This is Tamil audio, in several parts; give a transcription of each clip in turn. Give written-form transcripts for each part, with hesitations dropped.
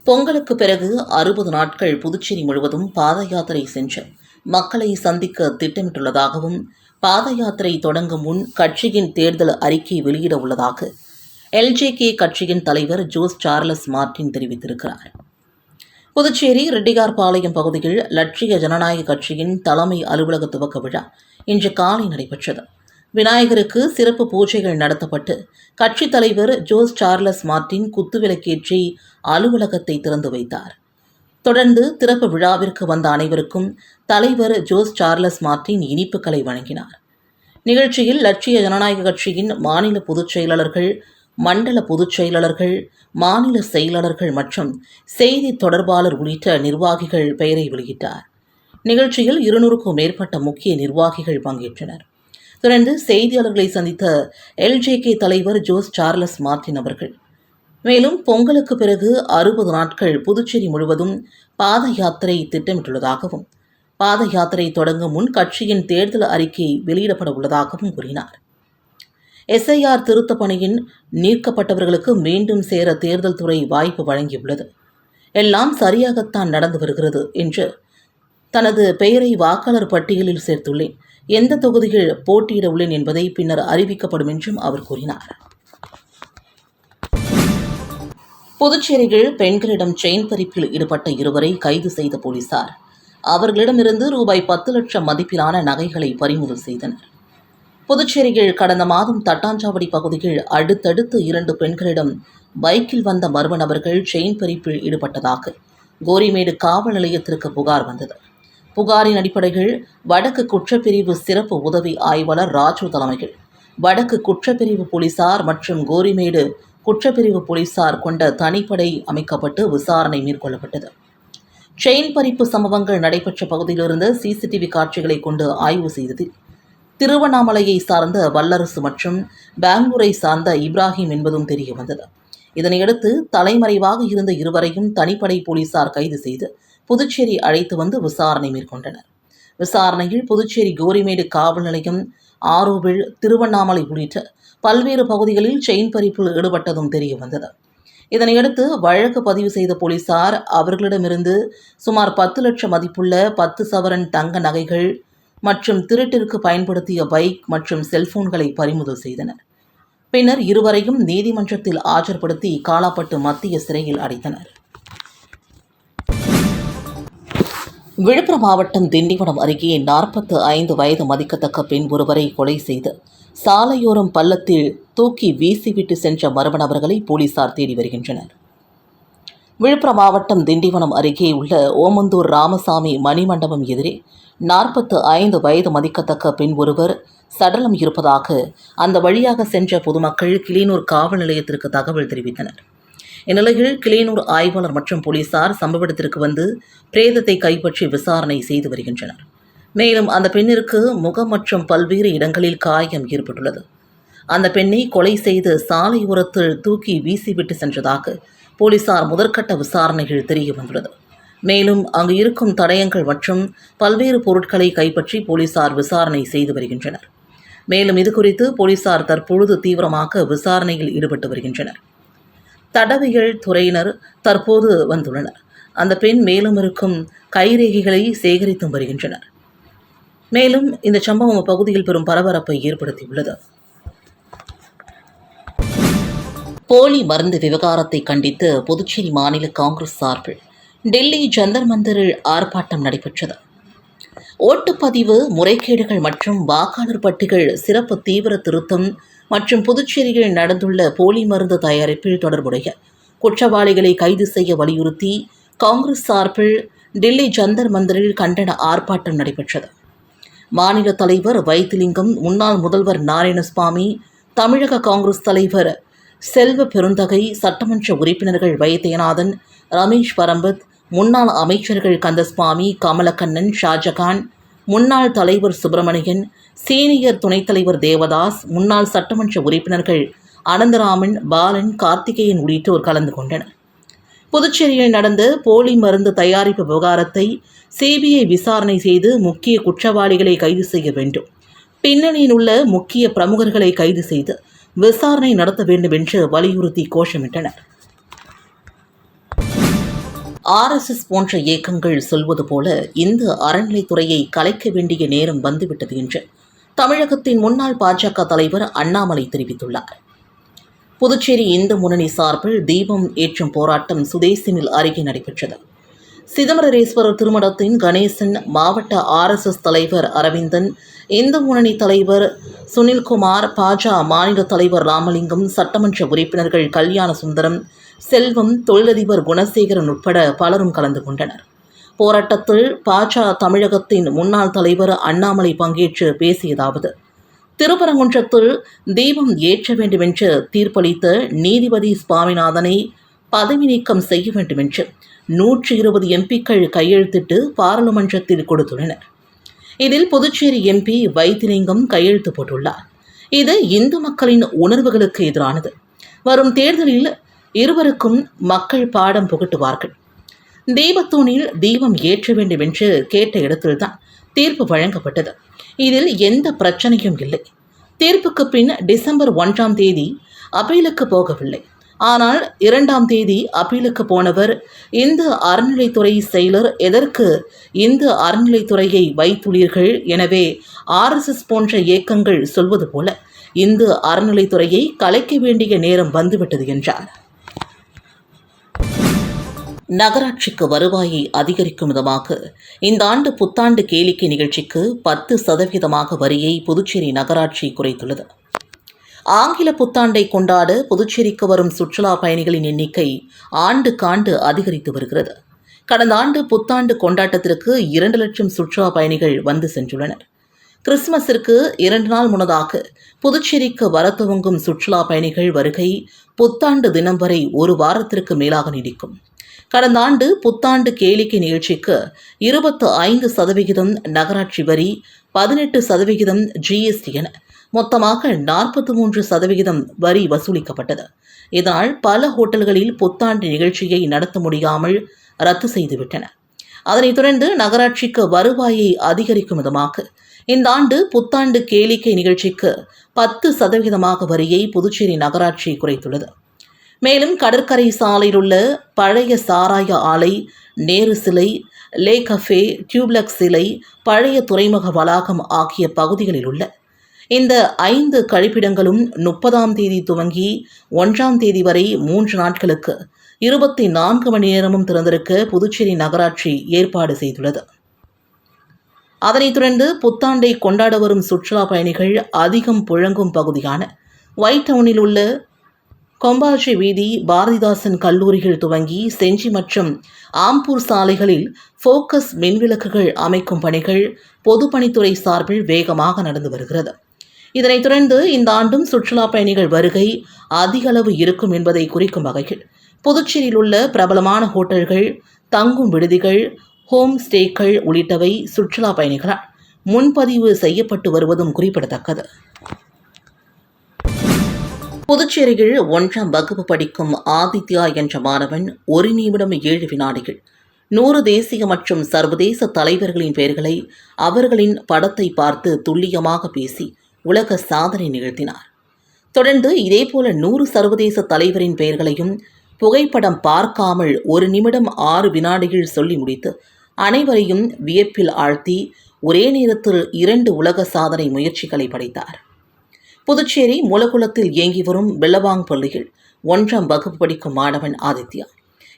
பொங்கலுக்கு பிறகு 60 நாட்கள் புதுச்சேரி முழுவதும் பாத யாத்திரை சென்று மக்களை சந்திக்க திட்டமிட்டுள்ளதாகவும், பாத யாத்திரை தொடங்கும் முன் கட்சியின் தேர்தல் அறிக்கை வெளியிட உள்ளதாக எல்ஜேகே கட்சியின் தலைவர் ஜோஸ் சார்லஸ் மார்டின் தெரிவித்திருக்கிறார். புதுச்சேரி ரெட்டியார்பாளையம் பகுதியில் லட்சிய ஜனநாயக கட்சியின் தலைமை அலுவலக துவக்க விழா இன்று காலை நடைபெற்றது. விநாயகருக்கு சிறப்பு பூஜைகள் நடத்தப்பட்டு கட்சித் தலைவர் ஜோஸ் சார்லஸ் மார்டின் குத்துவிளக்கேற்றி அலுவலகத்தை திறந்து வைத்தார். தொடர்ந்து திறப்பு விழாவிற்கு வந்த அனைவருக்கும் தலைவர் ஜோஸ் சார்லஸ் மார்டின் இனிப்புகளை வழங்கினார். நிகழ்ச்சியில் லட்சிய ஜனநாயக கட்சியின் மாநில பொதுச் செயலாளர்கள், மண்டல பொதுச் செயலாளர்கள், மாநில செயலாளர்கள் மற்றும் செய்தி தொடர்பாளர் உள்ளிட்ட நிர்வாகிகள் பெயரை வெளியிட்டார். நிகழ்ச்சியில் 200க்கும் மேற்பட்ட முக்கிய நிர்வாகிகள் பங்கேற்றனர். தொடர்ந்து செய்தியாளர்களை சந்தித்த எல்ஜேகே தலைவர் ஜோஸ் சார்லஸ் மார்டின் அவர்கள் மேலும் பொங்கலுக்கு பிறகு 60 நாட்கள் புதுச்சேரி முழுவதும் பாத யாத்திரை திட்டமிட்டுள்ளதாகவும், பாத யாத்திரை தொடங்கும் முன் கட்சியின் தேர்தல் அறிக்கை வெளியிடப்பட உள்ளதாகவும் கூறினார். SIR திருத்தப் பணியின் நீக்கப்பட்டவர்களுக்கு மீண்டும் சேர தேர்தல் துறை வாய்ப்பு வழங்கியுள்ளது. எல்லாம் சரியாகத்தான் நடந்து வருகிறது என்று தனது பெயரை வாக்காளர் பட்டியலில் சேர்த்துள்ளேன். எந்த தொகுதியில் போட்டியிட உள்ளேன் என்பதை பின்னர் அறிவிக்கப்படும் என்றும் அவர் கூறினார். புதுச்சேரியில் பெண்களிடம் செயின் பறிப்பில் ஈடுபட்ட 2வரை கைது செய்த போலீசார் அவர்களிடமிருந்து ரூபாய் 10 லட்சம் மதிப்பிலான நகைகளை பறிமுதல் செய்தனர். புதுச்சேரியில் கடந்த மாதம் தட்டாஞ்சாவடி பகுதியில் அடுத்தடுத்து 2 பெண்களிடம் பைக்கில் வந்த மர்ம நபர்கள் செயின் பறிப்பில் ஈடுபட்டதாக கோரிமேடு காவல் நிலையத்திற்கு புகார் வந்தது. புகாரின் அடிப்படையில் வடக்கு குற்றப்பிரிவு சிறப்பு உதவி ஆய்வாளர் ராஜு தலைமையில் வடக்கு குற்றப்பிரிவு போலீசார் மற்றும் கோரிமேடு குற்றப்பிரிவு போலீசார் கொண்ட தனிப்படை அமைக்கப்பட்டு விசாரணை மேற்கொள்ளப்பட்டது. செயின் பறிப்பு சம்பவங்கள் நடைபெற்ற பகுதியிலிருந்து CCTV காட்சிகளை கொண்டு ஆய்வு செய்ததில் திருவண்ணாமலையை சார்ந்த வல்லரசு மற்றும் பெங்களூரை சார்ந்த இப்ராஹிம் என்பதும் தெரியவந்தது. இதனையடுத்து தலைமறைவாக இருந்த 2வரையும் தனிப்படை போலீசார் கைது செய்து புதுச்சேரி அழைத்து வந்து விசாரணை மேற்கொண்டனர். விசாரணையில் புதுச்சேரி கோரிமேடு காவல் நிலையம், ஆரோவில், திருவண்ணாமலை உள்ளிட்ட பல்வேறு பகுதிகளில் செயின் பறிப்பில் ஈடுபட்டதும் தெரியவந்தது. இதனையடுத்து வழக்கு பதிவு செய்த போலீசார் அவர்களிடமிருந்து சுமார் 10 லட்சம் மதிப்புள்ள 10 சவரன் தங்க நகைகள் மற்றும் திருட்டிற்கு பயன்படுத்திய பைக் மற்றும் செல்போன்களை பறிமுதல் செய்தனர். பின்னர் 2வரையும் நீதிமன்றத்தில் ஆஜர்படுத்தி காலாப்பட்டு மத்திய சிறையில் அடைத்தனர். விழுப்புரம் மாவட்டம் திண்டிவனம் அருகே 45 வயது மதிக்கத்தக்க பெண் ஒருவரை கொலை செய்து சாலையோரம் பள்ளத்தில் தூக்கி வீசிவிட்டு சென்ற மர்ம நபர்களை போலீசார் தேடி வருகின்றனர். விழுப்புரம் மாவட்டம் திண்டிவனம் அருகே உள்ள ஓமந்தூர் ராமசாமி மணிமண்டபம் எதிரே 45 வயது மதிக்கத்தக்க பெண் ஒருவர் சடலம் இருப்பதாக அந்த வழியாக சென்ற பொதுமக்கள் கிளியனூர் காவல் நிலையத்திற்கு தகவல் தெரிவித்தனர். இந்நிலையில் கிளியனூர் ஆய்வாளர் மற்றும் போலீசார் சம்பவ இடத்திற்கு வந்து பிரேதத்தை கைப்பற்றி விசாரணை செய்து வருகின்றனர். மேலும் அந்த பெண்ணிற்கு முகம் மற்றும் பல்வேறு இடங்களில் காயம் ஏற்பட்டுள்ளது. அந்த பெண்ணை கொலை செய்து சாலையோரத்தில் தூக்கி வீசிவிட்டு சென்றதாக போலீசார் முதற்கட்ட விசாரணைகள் தெரிய வந்துள்ளது. மேலும் அங்கு இருக்கும் தடயங்கள் மற்றும் பல்வேறு பொருட்களை கைப்பற்றி போலீசார் விசாரணை செய்து வருகின்றனர். மேலும் இதுகுறித்து போலீசார் தற்பொழுது தீவிரமாக விசாரணையில் ஈடுபட்டு வருகின்றனர். தடவியல் துறையினர் தற்போது வந்துள்ளனர். அந்த பெண் மேலும் இருக்கும் கைரேகைகளை சேகரித்து வருகின்றனர். மேலும் இந்த சம்பவம் அப்பகுதியில் பெரும் பரபரப்பை ஏற்படுத்தியுள்ளது. போலி மருந்து விவகாரத்தை கண்டித்து புதுச்சேரி மாநில காங்கிரஸ் சார்பில் டெல்லி ஜந்தர் மந்தரில் ஆர்ப்பாட்டம் நடைபெற்றது. ஓட்டுப்பதிவு முறைகேடுகள் மற்றும் வாக்காளர் பட்டியல் சிறப்பு தீவிர திருத்தம் மற்றும் புதுச்சேரியில் நடந்துள்ள போலி மருந்து தயாரிப்பில் தொடர்புடைய குற்றவாளிகளை கைது செய்ய வலியுறுத்தி காங்கிரஸ் சார்பில் டெல்லி ஜந்தர் மந்தரில் கண்டன ஆர்ப்பாட்டம் நடைபெற்றது. மாநில தலைவர் வைத்திலிங்கம், முன்னாள் முதல்வர் நாராயணசுவாமி, தமிழக காங்கிரஸ் தலைவர் செல்வ பெருந்தகை, சட்டமன்ற உறுப்பினர்கள் வைத்தியநாதன், ரமேஷ் பரம்பத், முன்னாள் அமைச்சர்கள் கந்தசுவாமி, கமலக்கண்ணன், ஷாஜகான், முன்னாள் தலைவர் சுப்பிரமணியன், சீனியர் துணைத் தலைவர் தேவதாஸ், முன்னாள் சட்டமன்ற உறுப்பினர்கள் அனந்தராமன், பாலன், கார்த்திகேயன் உள்ளிட்டோர் கலந்து கொண்டனர். புதுச்சேரியில் நடந்த போலி மருந்து தயாரிப்பு விவகாரத்தை CBI விசாரணை செய்து முக்கிய குற்றவாளிகளை கைது செய்ய வேண்டும். பின்னணியில் உள்ள முக்கிய பிரமுகர்களை கைது செய்து விசாரணை நடத்த வேண்டும் என்று வலியுறுத்தி கோஷமிட்டனர். RSS போன்ற இயக்கங்கள் சொல்வது போல இந்த அறநிலைத்துறையை கலைக்க வேண்டிய நேரம் வந்துவிட்டது என்று தமிழகத்தின் முன்னாள் பாஜக தலைவர் அண்ணாமலை தெரிவித்துள்ளார். புதுச்சேரி இந்து முன்னணி சார்பில் தீபம் ஏற்றும் போராட்டம் சுதேசிமில் அருகே நடைபெற்றது. சிதம்பரேஸ்வரர் திருமணத்தின் கணேசன், மாவட்ட RSS தலைவர் அரவிந்தன், இந்து முன்னணி தலைவர் சுனில்குமார், மாநில தலைவர் ராமலிங்கம், சட்டமன்ற உறுப்பினர்கள் கல்யாண சுந்தரம், செல்வம், தொழிலதிபர் குணசேகரன் உட்பட பலரும் கலந்து கொண்டனர். போராட்டத்தில் தமிழகத்தின் முன்னாள் தலைவர் அண்ணாமலை பங்கேற்று பேசியதாவது: திருப்பரங்குன்றத்தில் தீபம் ஏற்ற வேண்டுமென்று தீர்ப்பளித்த நீதிபதி சுவாமிநாதனை பதவி நீக்கம் செய்ய வேண்டுமென்று 120 MPக்கள் கையெழுத்திட்டு பாராளுமன்றத்தில் கொடுத்துள்ளனர். இதில் புதுச்சேரி MP வைத்திலிங்கம் கையெழுத்து போட்டுள்ளார். இது இந்து மக்களின் உணர்வுகளுக்கு எதிரானது. வரும் தேர்தலில் இருவருக்கும் மக்கள் பாடம் புகட்டுவார்கள். தீபத்தூணில் தீபம் ஏற்ற வேண்டும் என்று கேட்ட இடத்தில்தான் தீர்ப்பு வழங்கப்பட்டது. இதில் எந்த பிரச்சனையும் இல்லை. தீர்ப்புக்கு பின் டிசம்பர் 1ஆம் தேதி அப்பீலுக்கு போகவில்லை. ஆனால் 2ஆம் தேதி அப்பீலுக்கு போனவர் இந்து அறநிலைத்துறை செயலர், எதற்கு இந்து அறநிலைத்துறையை வைத்துள்ளீர்கள்? எனவே RSS போன்ற இயக்கங்கள் சொல்வது போல இந்து அறநிலைத்துறையை கலைக்க வேண்டிய நேரம் வந்துவிட்டது என்றார். நகராட்சிக்கு வருவாயை அதிகரிக்கும் விதமாக இந்த ஆண்டு புத்தாண்டு கேளிக்கை நிகழ்ச்சிக்கு 10% வரியை புதுச்சேரி நகராட்சி குறைத்துள்ளது. ஆங்கில புத்தாண்டை கொண்டாட புதுச்சேரிக்கு வரும் சுற்றுலா பயணிகளின் எண்ணிக்கை ஆண்டுக்காண்டு அதிகரித்து வருகிறது. கடந்த ஆண்டு புத்தாண்டு கொண்டாட்டத்திற்கு 2 லட்சம் சுற்றுலா பயணிகள் வந்து சென்றுள்ளனர். கிறிஸ்துமஸிற்கு 2 நாள் முன்னதாக புதுச்சேரிக்கு வர துவங்கும் சுற்றுலா பயணிகள் வருகை புத்தாண்டு தினம் வரை 1 வாரத்திற்கு மேலாக நீடிக்கும். கடந்த ஆண்டு புத்தாண்டு கேளிக்கை நிகழ்ச்சிக்கு 25% நகராட்சி வரி, 18% GST என மொத்தமாக 43% வரி வசூலிக்கப்பட்டது. இதனால் பல ஹோட்டல்களில் புத்தாண்டு நிகழ்ச்சியை நடத்த முடியாமல் ரத்து செய்துவிட்டன. அதனைத் தொடர்ந்து நகராட்சிக்கு வருவாயை அதிகரிக்கும் விதமாக இந்த ஆண்டு புத்தாண்டு கேளிக்கை நிகழ்ச்சிக்கு 10% வரியை புதுச்சேரி நகராட்சி குறைத்துள்ளது. மேலும் கடற்கரை சாலையில் உள்ள பழைய சாராய ஆலை, நேரு சிலை, லே கஃபே, டியூப்லெக்ஸ் சிலை, பழைய துறைமுக வளாகம் ஆகிய பகுதிகளில் உள்ள இந்த 5 கழிப்பிடங்களும் 30ஆம் தேதி துவங்கி 1ஆம் தேதி வரை 3 நாட்களுக்கு 24 மணி நேரமும் திறந்திருக்க புதுச்சேரி நகராட்சி ஏற்பாடு செய்துள்ளது. அதனைத் தொடர்ந்து புத்தாண்டை கொண்டாட வரும் சுற்றுலா பயணிகள் அதிகம் புழங்கும் பகுதியான ஒயிட் டவுனில் உள்ள கொம்பாஜி வீதி, பாரதிதாசன் கல்லூரிகள் துவங்கி செஞ்சி மற்றும் ஆம்பூர் சாலைகளில் ஃபோக்கஸ் மின்விளக்குகள் அமைக்கும் பணிகள் பொதுப்பணித்துறை சார்பில் வேகமாக நடந்து வருகிறது. இதனைத் தொடர்ந்து இந்த ஆண்டும் சுற்றுலா பயணிகள் வருகை அதிக அளவு இருக்கும் என்பதை குறிக்கும் வகையில் புதுச்சேரியில் உள்ள பிரபலமான ஹோட்டல்கள், தங்கும் விடுதிகள், ஹோம் ஸ்டேக்கள் உள்ளிட்டவை சுற்றுலா பயணிகளால் முன்பதிவு செய்யப்பட்டு வருவதும் குறிப்பிடத்தக்கது. புதுச்சேரியில் 1ஆம் வகுப்பு படிக்கும் ஆதித்யா என்ற மாணவன் 1 நிமிடம் 7 வினாடிகள் 100 தேசிய மற்றும் சர்வதேச தலைவர்களின் பெயர்களை அவர்களின் படத்தை பார்த்து துல்லியமாக பேசி உலக சாதனை நிகழ்த்தினார். தொடர்ந்து இதேபோல 100 சர்வதேச தலைவரின் பெயர்களையும் புகைப்படம் பார்க்காமல் 1 நிமிடம் 6 வினாடிகள் சொல்லி முடித்து அனைவரையும் வியப்பில் ஆழ்த்தி ஒரே நேரத்தில் 2 உலக சாதனை முயற்சிகளை படைத்தார். புதுச்சேரி மூலகுளத்தில் இயங்கி வரும் வெள்ளவாங் பள்ளியில் 1ஆம் வகுப்பு படிக்கும் மாணவன் ஆதித்யா.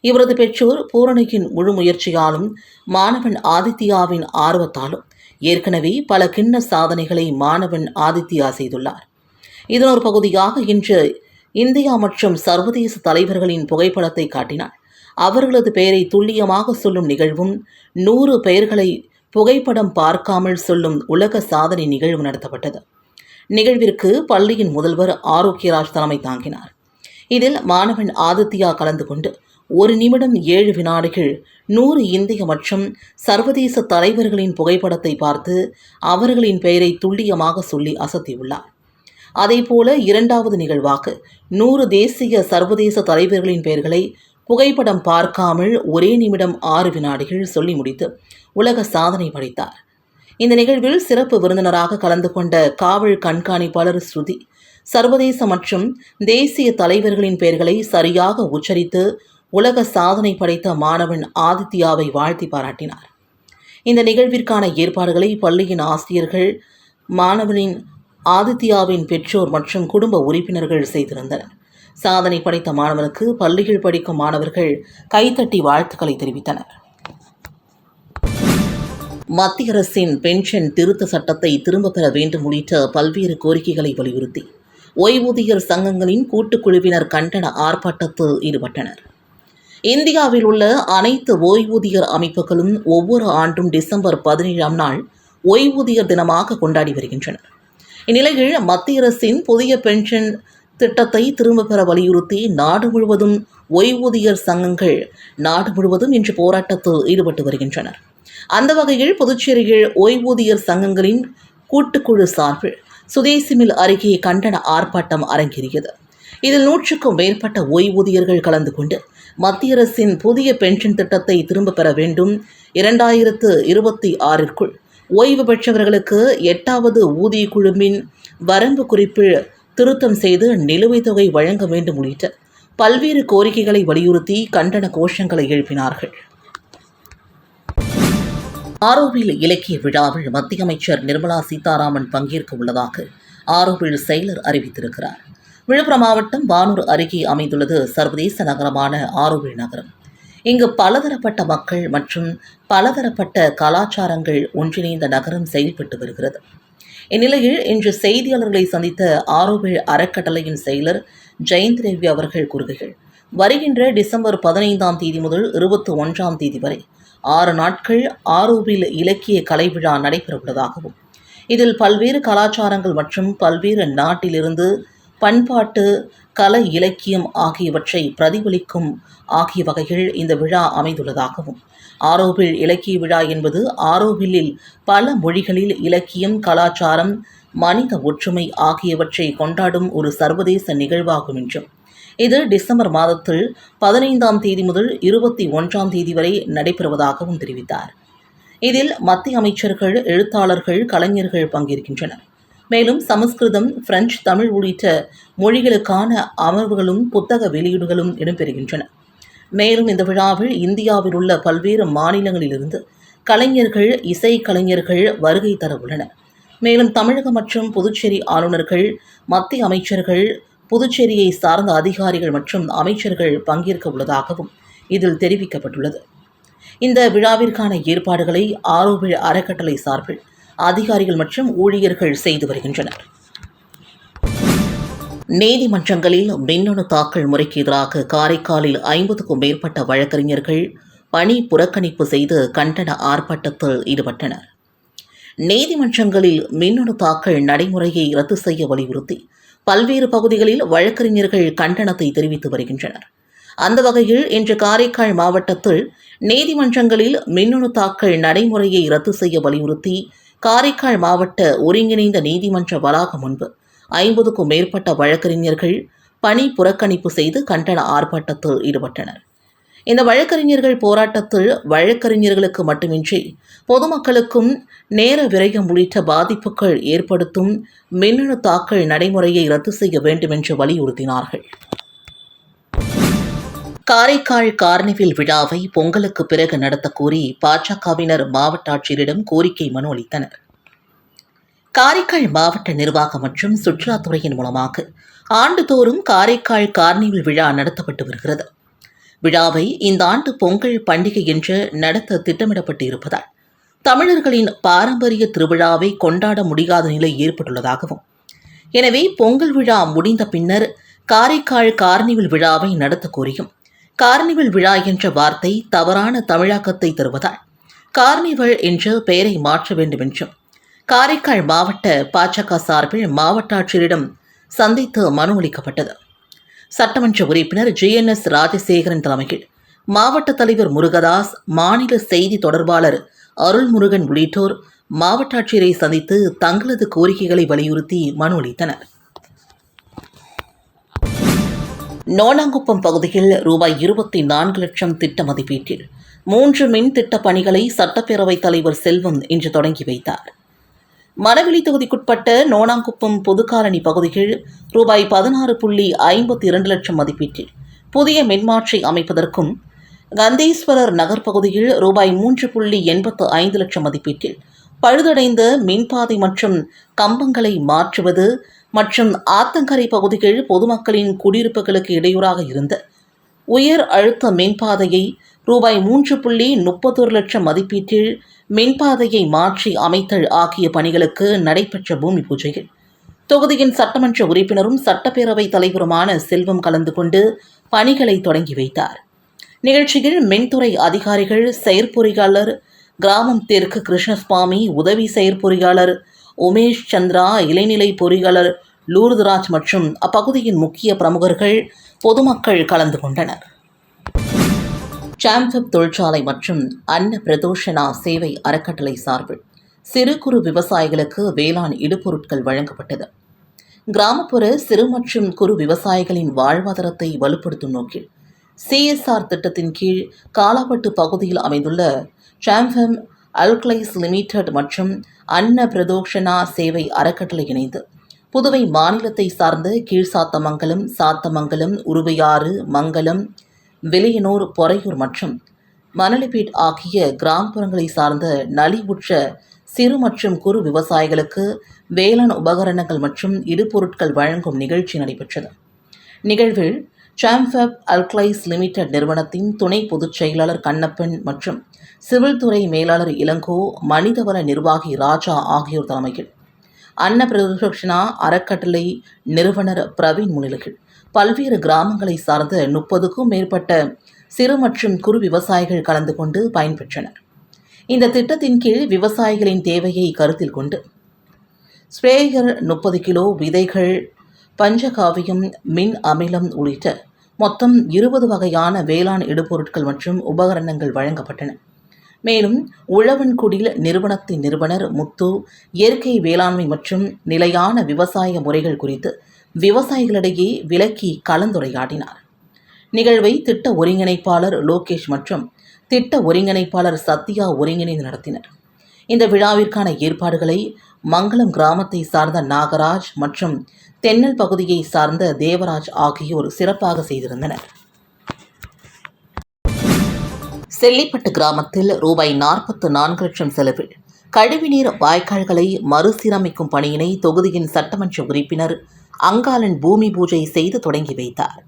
இவரது பெற்றோர் பூரணியின் முழு முயற்சியாலும் மாணவன் ஆதித்யாவின் ஆர்வத்தாலும் ஏற்கனவே பல கிண்ண சாதனைகளை மாணவன் ஆதித்யா செய்துள்ளார். இதன் ஒரு பகுதியாக இன்று இந்தியா மற்றும் சர்வதேச தலைவர்களின் புகைப்படத்தை காட்டினார். அவர்களது பெயரை துல்லியமாக சொல்லும் நிகழ்வும் 100 பெயர்களை புகைப்படம் பார்க்காமல் சொல்லும் உலக சாதனை நிகழ்வு நடத்தப்பட்டது. நிகழ்விற்கு பள்ளியின் முதல்வர் ஆரோக்கியராஜ் தலைமை தாங்கினார். இதில் மாணவன் ஆதித்யா கலந்து கொண்டு 1 நிமிடம் 7 வினாடிகள் 100 இந்திய மற்றும் சர்வதேச தலைவர்களின் புகைப்படத்தை பார்த்து அவர்களின் பெயரை துல்லியமாக சொல்லி அசத்தியுள்ளார். அதேபோல 2வது நிகழ்வாக 100 தேசிய சர்வதேச தலைவர்களின் பெயர்களை புகைப்படம் பார்க்காமல் ஒரே நிமிடம் 6 வினாடிகள் சொல்லி முடித்து உலக சாதனை படைத்தார். இந்த நிகழ்வில் சிறப்பு விருந்தினராக கலந்து கொண்ட காவல் கண்காணிப்பாளர் ஸ்ருதி சர்வதேச மற்றும் தேசிய தலைவர்களின் பெயர்களை சரியாக உச்சரித்து உலக சாதனை படைத்த மாணவன் ஆதித்யாவை வாழ்த்தி பாராட்டினார். இந்த நிகழ்விற்கான ஏற்பாடுகளை பள்ளியின் ஆசிரியர்கள், மாணவனின் ஆதித்யாவின் பெற்றோர் மற்றும் குடும்ப உறுப்பினர்கள் செய்திருந்தனர். சாதனை படைத்த மாணவனுக்கு பள்ளியில் படிக்கும் மாணவர்கள் கைத்தட்டி வாழ்த்துக்களை தெரிவித்தனர். மத்திய அரசின் பென்ஷன் திருத்த சட்டத்தை திரும்பப் பெற வேண்டும் உள்ளிட்ட பல்வேறு கோரிக்கைகளை வலியுறுத்தி ஓய்வூதியர் சங்கங்களின் கூட்டுக்குழுவினர் கண்டன ஆர்ப்பாட்டத்தில் ஈடுபட்டனர். இந்தியாவில் உள்ள அனைத்து ஓய்வூதியர் அமைப்புகளும் ஒவ்வொரு ஆண்டும் டிசம்பர் 17ஆம் நாள் ஓய்வூதியர் தினமாக கொண்டாடி வருகின்றனர். இந்நிலையில் மத்திய அரசின் புதிய பென்ஷன் திட்டத்தை திரும்பப் பெற வலியுறுத்தி நாடு முழுவதும் ஓய்வூதியர் சங்கங்கள் நாடு முழுவதும் இன்று போராட்டத்தில் ஈடுபட்டு வருகின்றனர். அந்த வகையில் புதுச்சேரியில் ஓய்வூதியர் சங்கங்களின் கூட்டுக்குழு சார்பில் சுதேசி மில் அருகே கண்டன ஆர்ப்பாட்டம் அரங்கேறியது. இதில் 100க்கும் மேற்பட்ட ஓய்வூதியர்கள் கலந்து கொண்டு மத்திய அரசின் புதிய பென்ஷன் திட்டத்தை திரும்பப் பெற வேண்டும், 2026ற்குள் ஓய்வு பெற்றவர்களுக்கு 8வது ஊதிய குழுவின் வரம்பு குறிப்பில் திருத்தம் செய்து நிலுவைத் தொகை வழங்க வேண்டும் உள்ளிட்ட பல்வேறு கோரிக்கைகளை வலியுறுத்தி கண்டன கோஷங்களை எழுப்பினார்கள். ஆரோவில் இலக்கிய விழாவில் மத்திய அமைச்சர் நிர்மலா சீதாராமன் பங்கேற்க உள்ளதாக ஆரோவில் செயலர் அறிவித்திருக்கிறார். விழுப்புரம் மாவட்டம் வானூர் அருகே அமைந்துள்ளது சர்வதேச நகரமான ஆரோவில் நகரம். இங்கு பலதரப்பட்ட மக்கள் மற்றும் பலதரப்பட்ட கலாச்சாரங்கள் ஒன்றிணைந்த நகரம் செயல்பட்டு வருகிறது. இந்நிலையில் இன்று செய்தியாளர்களை சந்தித்த ஆரோவில் அறக்கட்டளையின் செயலர் ஜெயந்த் ரவி அவர்கள் கூறுகையில், வருகின்ற டிசம்பர் 15ஆம் தேதி முதல் 21ஆம் தேதி வரை 6 நாட்கள் ஆரோவில் இலக்கிய கலை விழா நடைபெறவுள்ளதாகவும், இதில் பல்வேறு கலாச்சாரங்கள் மற்றும் பல்வேறு நாட்டிலிருந்து பண்பாட்டு, கலை, இலக்கியம் ஆகியவற்றை பிரதிபலிக்கும் ஆகிய வகையில் இந்த விழா அமைந்துள்ளதாகவும், ஆரோவில் இலக்கிய விழா என்பது ஆரோவில்லில் பல மொழிகளில் இலக்கியம், கலாச்சாரம், மனித ஒற்றுமை ஆகியவற்றை கொண்டாடும் ஒரு சர்வதேச நிகழ்வாகும் என்றும், இது டிசம்பர் மாதத்தில் 15ஆம் தேதி முதல் 21ஆம் தேதி வரை நடைபெறுவதாகவும் தெரிவித்தார். இதில் மத்திய அமைச்சர்கள், எழுத்தாளர்கள், கலைஞர்கள் பங்கேற்கின்றனர். மேலும் சமஸ்கிருதம், பிரெஞ்சு, தமிழ் உள்ளிட்ட மொழிகளுக்கான அமர்வுகளும் புத்தக வெளியீடுகளும் இடம்பெறுகின்றன. மேலும் இந்த விழாவில் இந்தியாவில் உள்ள பல்வேறு மாநிலங்களிலிருந்து கலைஞர்கள், இசை கலைஞர்கள் வருகை தர உள்ளனர். மேலும் தமிழகம் மற்றும் புதுச்சேரி ஆளுநர்கள், மத்திய அமைச்சர்கள், புதுச்சேரியை சார்ந்த அதிகாரிகள் மற்றும் அமைச்சர்கள் பங்கேற்க உள்ளதாகவும் இதில் தெரிவிக்கப்பட்டுள்ளது. இந்த விழாவிற்கான ஏற்பாடுகளை ஆரோவில் அறக்கட்டளை சார்பில் அதிகாரிகள் மற்றும் ஊழியர்கள் செய்து வருகின்றனர். நீதிமன்றங்களில் மின்னணு தாக்கல் முறைக்கு எதிராக காரைக்காலில் 50க்கும் மேற்பட்ட வழக்கறிஞர்கள் பணி புறக்கணிப்பு செய்து கண்டன ஆர்ப்பாட்டத்தில் ஈடுபட்டனர். நீதிமன்றங்களில் மின்னணு தாக்கல் நடைமுறையை ரத்து செய்ய வலியுறுத்தி பல்வேறு பகுதிகளில் வழக்கறிஞர்கள் கண்டனத்தை தெரிவித்து வருகின்றனர். அந்த வகையில் இன்று காரைக்கால் மாவட்டத்தில் நீதிமன்றங்களில் மின்னணு தாக்கல் நடைமுறையை ரத்து செய்ய வலியுறுத்தி காரைக்கால் மாவட்ட ஒருங்கிணைந்த நீதிமன்ற வளாகம் முன்பு 50க்கும் மேற்பட்ட வழக்கறிஞர்கள் பணி புறக்கணிப்பு செய்து கண்டன ஆர்ப்பாட்டத்தில் ஈடுபட்டனர். இந்த வழக்கறிஞர்கள் போராட்டத்தில் வழக்கறிஞர்களுக்கு மட்டுமின்றி பொதுமக்களுக்கும் நேர விரயம் உள்ளிட்ட பாதிப்புகள் ஏற்படுத்தும் மின்னணு தாக்கல் நடைமுறையை ரத்து செய்ய வேண்டும் என்று வலியுறுத்தினார்கள். காரைக்கால் கார்னிவல் விழாவை பொங்கலுக்கு பிறகு நடத்தக் கோரி பாஜகவினர் மாவட்ட ஆட்சியரிடம் கோரிக்கை மனு அளித்தனர். காரைக்கால் மாவட்ட நிர்வாகம் மற்றும் சுற்றுலாத்துறையின் மூலமாக ஆண்டுதோறும் காரைக்கால் கார்னிவல் விழா நடத்தப்பட்டு வருகிறது. விழாவை இந்த ஆண்டு பொங்கல் பண்டிகை என்று நடத்த திட்டமிடப்பட்டு இருப்பதால் தமிழர்களின் பாரம்பரிய திருவிழாவை கொண்டாட முடியாத நிலை ஏற்பட்டுள்ளதாகவும், எனவே பொங்கல் விழா முடிந்த பின்னர் காரைக்கால் கார்னிவல் விழாவை நடத்த கோரியும், கார்னிவல் விழா என்ற வார்த்தை தவறான தமிழாக்கத்தை தருவதால் கார்னிவல் என்ற பெயரை மாற்ற வேண்டும் என்றும் காரைக்கால் மாவட்ட பாஜக சார்பில் மாவட்ட ஆட்சியரிடம் சந்தித்து மனு அளிக்கப்பட்டது. சட்டமன்ற உறுப்பினர் GNS ராஜசேகரன் தலைமையில் மாவட்ட தலைவர் முருகதாஸ், மாநில செய்தி தொடர்பாளர் அருள்முருகன் உள்ளிட்டோர் மாவட்ட ஆட்சியரை சந்தித்து தங்களது கோரிக்கைகளை வலியுறுத்தி மனு அளித்தனர். நோனாங்குப்பம் பகுதியில் ரூபாய் 24 லட்சம் திட்ட மதிப்பீட்டில் 3 மின் திட்ட பணிகளை சட்டப்பேரவைத் தலைவர் செல்வம் இன்று தொடங்கி வைத்தார். மணவெளி தொகுதிக்குட்பட்ட நோனாங்குப்பம் பொதுக்காலனி பகுதியில் ரூபாய் 16.52 லட்சம் மதிப்பீட்டில் புதிய மின்மாற்றி அமைப்பதற்கும் கந்தேஸ்வரர் நகர் பகுதியில் ரூபாய் 3.85 லட்சம் மதிப்பீட்டில் பழுதடைந்த மின்பாதை மற்றும் கம்பங்களை மாற்றுவது மற்றும் ஆத்தங்கரை பகுதிகள் பொதுமக்களின் குடியிருப்புகளுக்கு இடையூறாக இருந்த உயர் அழுத்த மின்பாதையை ரூபாய் 3.31 லட்சம் மதிப்பீட்டில் மின்பாதையை மாற்றி அமைத்தல் ஆகிய பணிகளுக்கு நடைபெற்ற பூமி பூஜையில் தொகுதியின் சட்டமன்ற உறுப்பினரும் சட்டப்பேரவைத் தலைவருமான செல்வம் கலந்து கொண்டு பணிகளை தொடங்கி வைத்தார். நிகழ்ச்சியில் மின்துறை அதிகாரிகள், செயற்பொறியாளர் கிராமம் தெற்கு கிருஷ்ணசுவாமி, உதவி செயற்பொறியாளர் உமேஷ் சந்திரா, இளைநிலை பொறியாளர் லூர்துராஜ் மற்றும் அப்பகுதியின் முக்கிய பிரமுகர்கள், பொதுமக்கள் கலந்து கொண்டனர். சாம்ஃபெப் தொழிற்சாலை மற்றும் அன்ன பிரதோஷனா சேவை அறக்கட்டளை சார்பில் சிறு குறு விவசாயிகளுக்கு வேளாண் இடுபொருட்கள் வழங்கப்பட்டது. கிராமப்புற சிறு மற்றும் குறு விவசாயிகளின் வாழ்வாதாரத்தை வலுப்படுத்தும் நோக்கில் CSR திட்டத்தின் கீழ் காலாப்பட்டு பகுதியில் அமைந்துள்ள சாம்ஃபெம் அல்க்ளைஸ் லிமிடெட் மற்றும் அன்ன பிரதோஷனா சேவை அறக்கட்டளை இணைந்து புதுவை மாநிலத்தை சார்ந்த கீழ்சாத்தமங்கலம், சாத்தமங்கலம், உருவையாறு, மங்கலம், விலையனூர், பொறையூர் மற்றும் மணலிப்பேட் ஆகிய கிராமப்புறங்களை சார்ந்த நலிவுற்ற சிறு மற்றும் குறு விவசாயிகளுக்கு வேளாண் உபகரணங்கள் மற்றும் இடுபொருட்கள் வழங்கும் நிகழ்ச்சி நடைபெற்றது. நிகழ்வில் சாம்ஃபெப் அல்க்ளைஸ் லிமிடெட் நிறுவனத்தின் துணை பொதுச் செயலாளர் கண்ணப்பன் மற்றும் சிவில் துறை மேலாளர் இளங்கோ, மனிதவள நிர்வாகி ராஜா ஆகியோர் தலைமையில் அன்ன பிரதோஷனா அறக்கட்டளை நிறுவனர் பிரவீன் முன்னிலையில் பல்வேறு கிராமங்களை சார்ந்த 30க்கும் மேற்பட்ட சிறு மற்றும் குறு விவசாயிகள் கலந்து கொண்டு பயன்பெற்றனர். இந்த திட்டத்தின் கீழ் விவசாயிகளின் தேவையை கருத்தில் கொண்டு ஸ்ப்ரேயர் 30 கிலோ, விதைகள், பஞ்சகாவியம், மின் அமிலம் உள்ளிட்ட மொத்தம் 20 வகையான வேளாண் இடுபொருட்கள் மற்றும் உபகரணங்கள் வழங்கப்பட்டன. மேலும் உழவன்குடில் நிறுவனத்தின் நிறுவனர் முத்து இயற்கை வேளாண்மை மற்றும் நிலையான விவசாய முறைகள் குறித்து விவசாயிகளிடையே விளக்கி கலந்துரையாடினார். நிகழ்வை திட்ட ஒருங்கிணைப்பாளர் லோகேஷ் மற்றும் திட்ட ஒருங்கிணைப்பாளர் சத்யா ஒருங்கிணைந்து நடத்தினர். இந்த விழாவிற்கான ஏற்பாடுகளை மங்களம் கிராமத்தை சார்ந்த நாகராஜ் மற்றும் தென்னல் பகுதியை சார்ந்த தேவராஜ் ஆகியோர் சிறப்பாக செய்திருந்தனர். செல்லிப்பட்டு கிராமத்தில் ரூபாய் 44 லட்சம் செலவில் கழிவுநீர் வாய்க்கால்களை மறுசீரமைக்கும் பணியினை தொகுதியின் சட்டமன்ற உறுப்பினர் அங்காளன் பூமி பூஜை செய்து தொடங்கி வைத்தார்.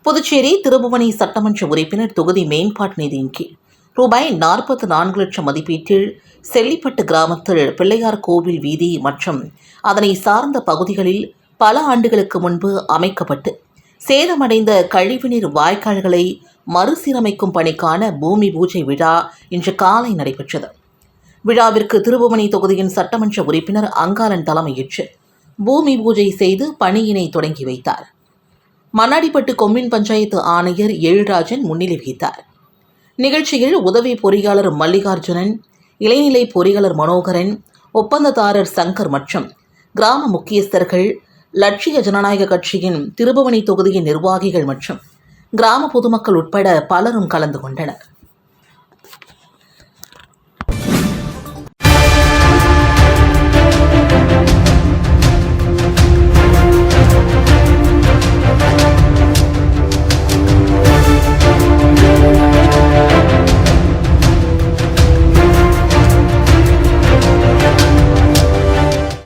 புதுச்சேரி திருபுவனை சட்டமன்ற உறுப்பினர் தொகுதி மேம்பாட்டு நிதியின் கீழ் ரூபாய் 44 லட்சம் மதிப்பீட்டில் செல்லிப்பட்டு கிராமத்தில் பிள்ளையார் கோவில் வீதி மற்றும் அதனை சார்ந்த பகுதிகளில் பல ஆண்டுகளுக்கு முன்பு அமைக்கப்பட்டு சேதமடைந்த கழிவுநீர் வாய்க்கால்களை மறுசீரமைக்கும் பணிக்கான பூமி பூஜை விழா இன்று காலை நடைபெற்றது. விழாவிற்கு திருபுவனை தொகுதியின் சட்டமன்ற உறுப்பினர் அங்காளன் தலைமையேற்று பூமி பூஜை செய்து பணியினை தொடங்கி வைத்தார். மண்ணாடிப்பட்டு கொம்யூன் பஞ்சாயத்து ஆணையர் எழில்ராஜன் முன்னிலை வகித்தார். நிகழ்ச்சியில் உதவி பொறியாளர் மல்லிகார்ஜுனன், இளைநிலை பொறியாளர் மனோகரன், ஒப்பந்ததாரர் சங்கர் மற்றும் கிராம முக்கியஸ்தர்கள், லட்சிய ஜனநாயக கட்சியின் திருபுவனை தொகுதியின் நிர்வாகிகள் மற்றும் கிராம பொதுமக்கள் உட்பட பலரும் கலந்து கொண்டனர்.